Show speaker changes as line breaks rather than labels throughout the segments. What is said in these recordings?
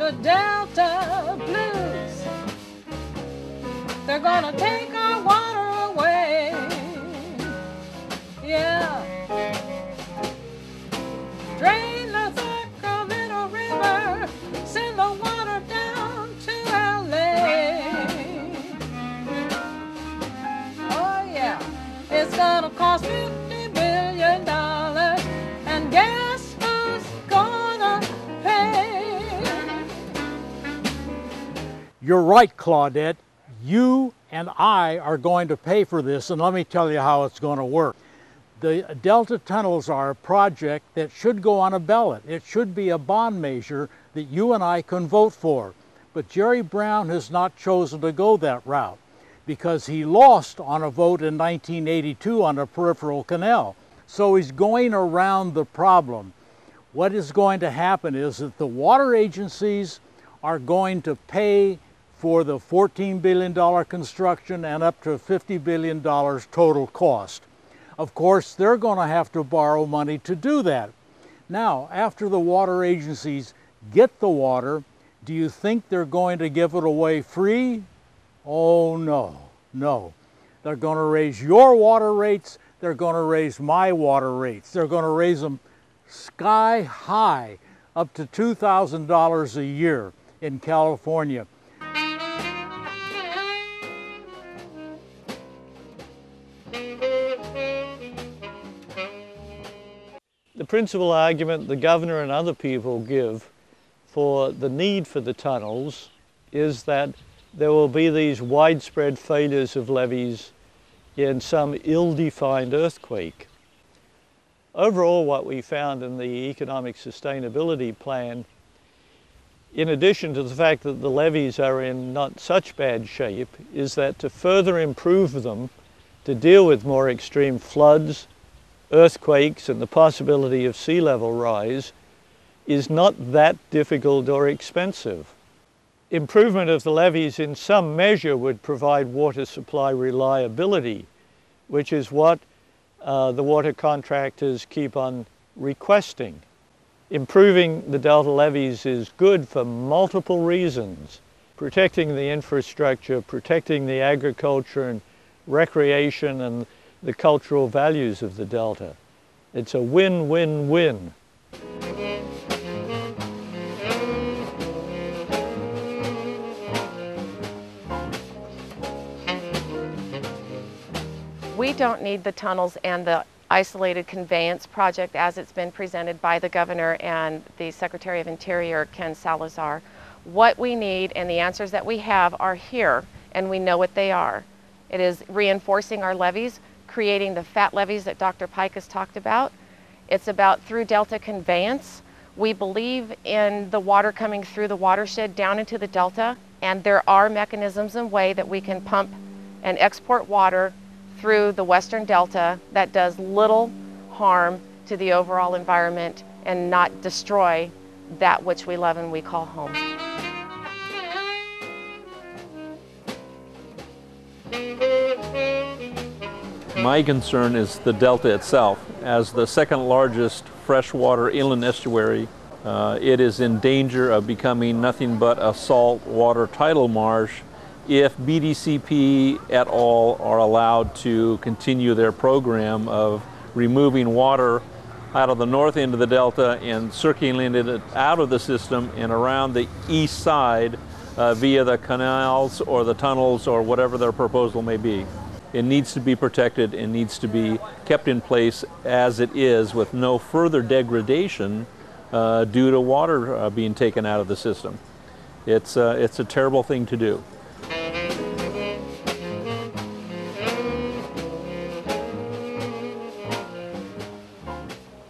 the Delta blues. They're gonna take our water away. Yeah. Drain the Sacramento River, send the water down to LA. Oh yeah, it's gonna cost $50 billion, and guess who's gonna pay?
You're right, Claudette. You and I are going to pay for this, and let me tell you how it's going to work. The Delta tunnels are a project that should go on a ballot. It should be a bond measure that you and I can vote for. But Jerry Brown has not chosen to go that route because he lost on a vote in 1982 on a peripheral canal. So he's going around the problem. What is going to happen is that the water agencies are going to pay for the $14 billion construction and up to $50 billion total cost. Of course, they're going to have to borrow money to do that. Now, after the water agencies get the water, do you think they're going to give it away free? Oh, no, no. They're going to raise your water rates. They're going to raise my water rates. They're going to raise them sky high, up to $2,000 a year in California.
The principal argument the governor and other people give for the need for the tunnels is that there will be these widespread failures of levees in some ill-defined earthquake. Overall, what we found in the economic sustainability plan, in addition to the fact that the levees are in not such bad shape, is that to further improve them, to deal with more extreme floods, earthquakes, and the possibility of sea level rise is not that difficult or expensive. Improvement of the levees in some measure would provide water supply reliability, which is what the water contractors keep on requesting. Improving the Delta levees is good for multiple reasons: protecting the infrastructure, protecting the agriculture and recreation and the cultural values of the Delta. It's a win-win-win.
We don't need the tunnels and the isolated conveyance project as it's been presented by the governor and the Secretary of Interior, Ken Salazar. What we need and the answers that we have are here, and we know what they are. It is reinforcing our levees, creating the fat levees that Dr. Pike has talked about. It's about through Delta conveyance. We believe in the water coming through the watershed down into the Delta, and there are mechanisms and ways that we can pump and export water through the Western Delta that does little harm to the overall environment and not destroy that which we love and we call home.
My concern is the Delta itself. As the second largest freshwater inland estuary, it is in danger of becoming nothing but a saltwater tidal marsh if BDCP et al. Are allowed to continue their program of removing water out of the north end of the Delta and circulating it out of the system and around the east side via the canals or the tunnels or whatever their proposal may be. It needs to be protected and needs to be kept in place as it is with no further degradation due to water being taken out of the system. It's a terrible thing to do.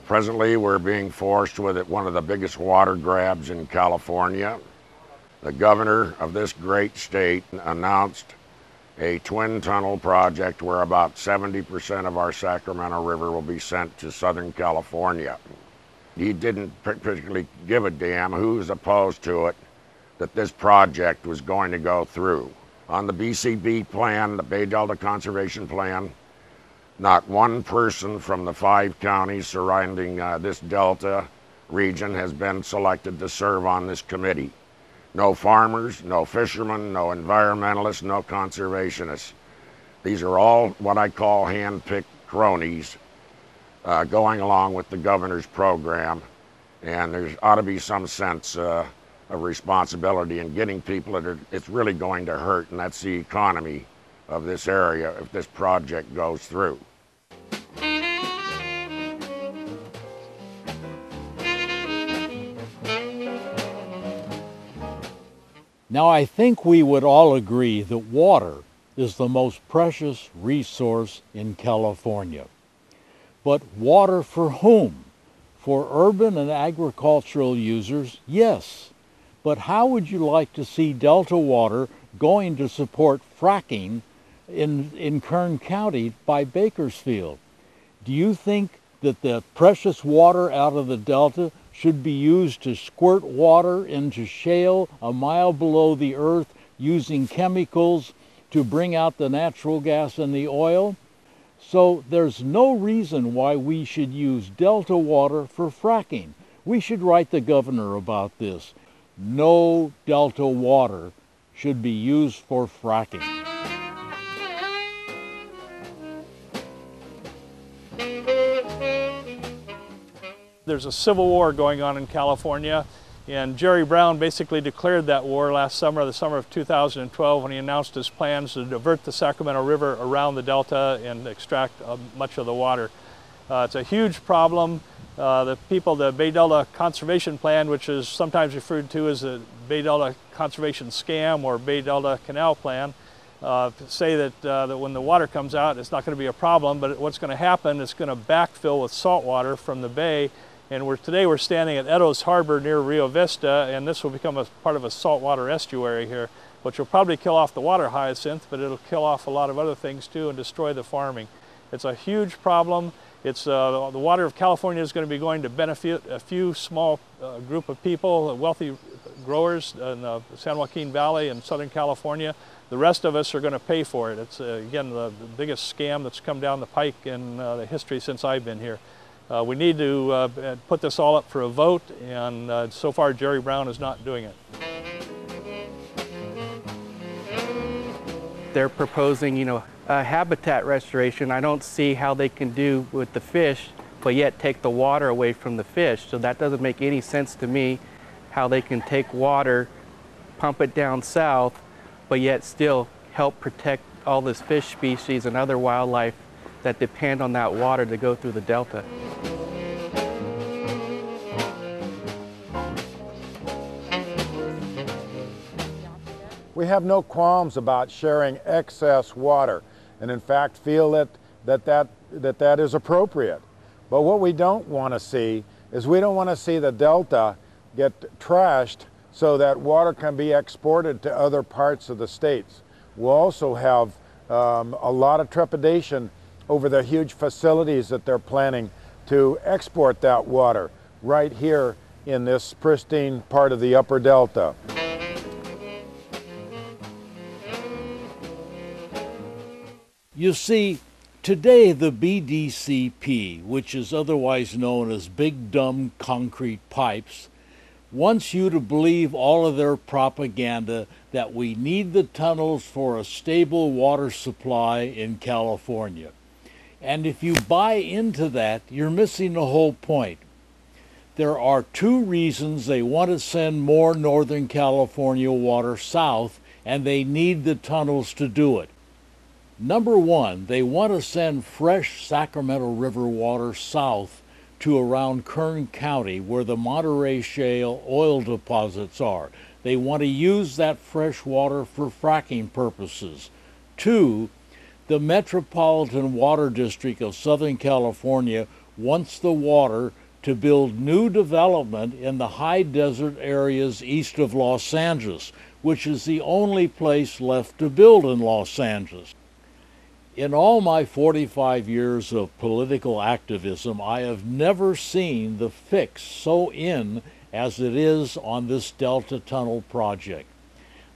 Presently, we're being forced with one of the biggest water grabs in California. The governor of this great state announced a twin tunnel project where about 70% of our Sacramento River will be sent to Southern California. He didn't particularly give a damn who's opposed to it, that this project was going to go through. On the BCB plan, the Bay Delta Conservation Plan, not one person from the 5 counties surrounding this Delta region has been selected to serve on this committee. No farmers, no fishermen, no environmentalists, no conservationists. These are all what I call hand-picked cronies going along with the governor's program, and there ought to be some sense of responsibility in getting people that it's really going to hurt, and that's the economy of this area if this project goes through.
Now, I think we would all agree that water is the most precious resource in California. But water for whom? For urban and agricultural users, yes. But how would you like to see Delta water going to support fracking in Kern County by Bakersfield? Do you think that the precious water out of the Delta should be used to squirt water into shale a mile below the earth using chemicals to bring out the natural gas and the oil? So there's no reason why we should use Delta water for fracking. We should write the governor about this. No Delta water should be used for fracking.
There's a civil war going on in California, and Jerry Brown basically declared that war last summer, the summer of 2012, when he announced his plans to divert the Sacramento River around the Delta and extract much of the water. It's a huge problem. The Bay Delta Conservation Plan, which is sometimes referred to as the Bay Delta Conservation Scam or Bay Delta Canal Plan, say that when the water comes out, it's not going to be a problem, but what's going to happen is going to backfill with salt water from the bay. And today we're standing at Eddowes Harbor near Rio Vista, and this will become a part of a saltwater estuary here, which will probably kill off the water hyacinth, but it'll kill off a lot of other things too and destroy the farming. It's a huge problem. It's the water of California is going to be going to benefit a few small group of people, wealthy growers in the San Joaquin Valley in Southern California. The rest of us are going to pay for it. It's again the biggest scam that's come down the pike in the history since I've been here. We need to put this all up for a vote, and so far Jerry Brown is not doing it.
They're proposing, a habitat restoration. I don't see how they can do with the fish, but yet take the water away from the fish. So that doesn't make any sense to me, how they can take water, pump it down south, but yet still help protect all this fish species and other wildlife that depend on that water to go through the Delta.
We have no qualms about sharing excess water, and in fact feel that is appropriate. But what we don't want to see is we don't want to see the Delta get trashed so that water can be exported to other parts of the states. We'll also have a lot of trepidation over the huge facilities that they're planning to export that water right here in this pristine part of the upper Delta.
You see, today the BDCP, which is otherwise known as Big Dumb Concrete Pipes, wants you to believe all of their propaganda that we need the tunnels for a stable water supply in California. And if you buy into that, you're missing the whole point. There are two reasons they want to send more Northern California water south, and they need the tunnels to do it. Number one, they want to send fresh Sacramento River water south to around Kern County, where the Monterey Shale oil deposits are. They want to use that fresh water for fracking purposes. Two, the Metropolitan Water District of Southern California wants the water to build new development in the high desert areas east of Los Angeles, which is the only place left to build in Los Angeles. In all my 45 years of political activism, I have never seen the fix so in as it is on this Delta Tunnel project.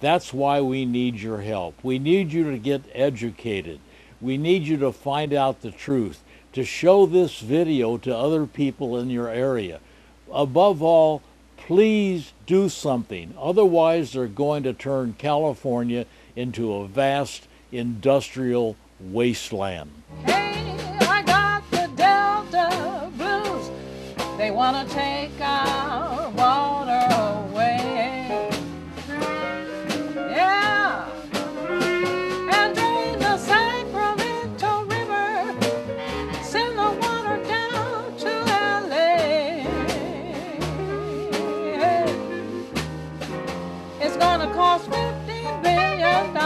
That's why we need your help. We need you to get educated. We need you to find out the truth, to show this video to other people in your area. Above all, please do something. Otherwise, they're going to turn California into a vast industrial wasteland.
Hey, I got the Delta blues. They want to take our water away. Yeah. And drain the Sacramento River. Send the water down to LA. It's gonna cost $50 billion.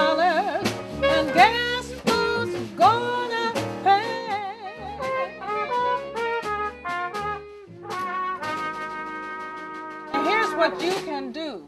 And guess who's gonna pay? And here's what you can do.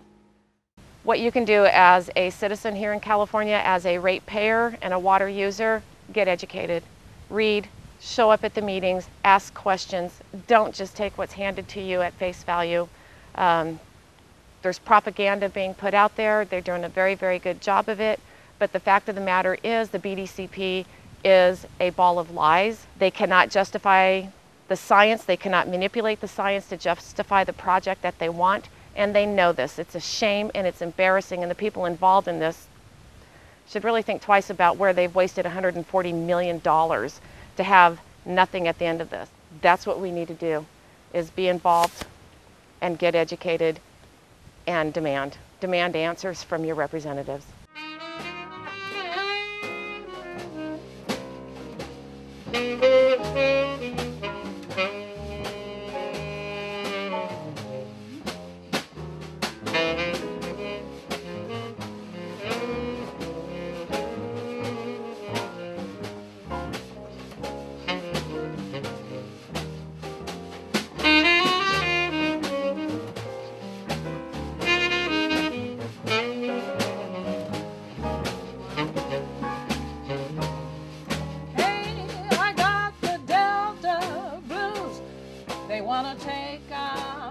What you can do as a citizen here in California, as a ratepayer and a water user, get educated, read, show up at the meetings, ask questions. Don't just take what's handed to you at face value. There's propaganda being put out there. They're doing a very, very good job of it. But the fact of the matter is the BDCP is a ball of lies. They cannot justify the science. They cannot manipulate the science to justify the project that they want. And they know this. It's a shame and it's embarrassing. And the people involved in this should really think twice about where they've wasted $140 million to have nothing at the end of this. That's what we need to do, is be involved and get educated and demand answers from your representatives.
They want to take our